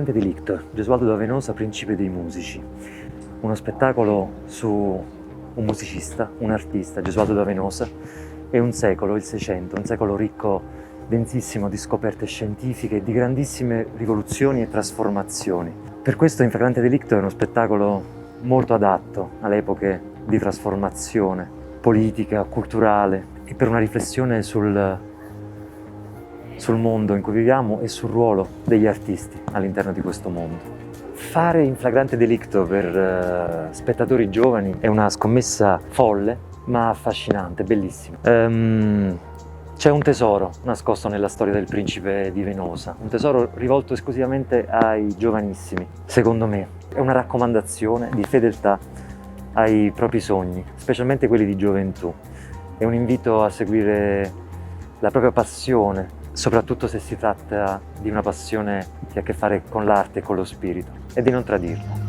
Flagrante Delicto, Gesualdo da Venosa, principe dei musici. Uno spettacolo su un musicista, un artista, Gesualdo da Venosa, e un secolo, il Seicento, un secolo ricco, densissimo di scoperte scientifiche e di grandissime rivoluzioni e trasformazioni. Per questo In Flagrante Delicto è uno spettacolo molto adatto alle epoche di trasformazione politica, culturale e per una riflessione sul mondo in cui viviamo e sul ruolo degli artisti all'interno di questo mondo. Fare In Flagrante Delicto per spettatori giovani è una scommessa folle, ma affascinante, bellissima. C'è un tesoro nascosto nella storia del principe di Venosa, un tesoro rivolto esclusivamente ai giovanissimi. Secondo me è una raccomandazione di fedeltà ai propri sogni, specialmente quelli di gioventù. È un invito a seguire la propria passione, soprattutto se si tratta di una passione che ha a che fare con l'arte e con lo spirito, e di non tradirla.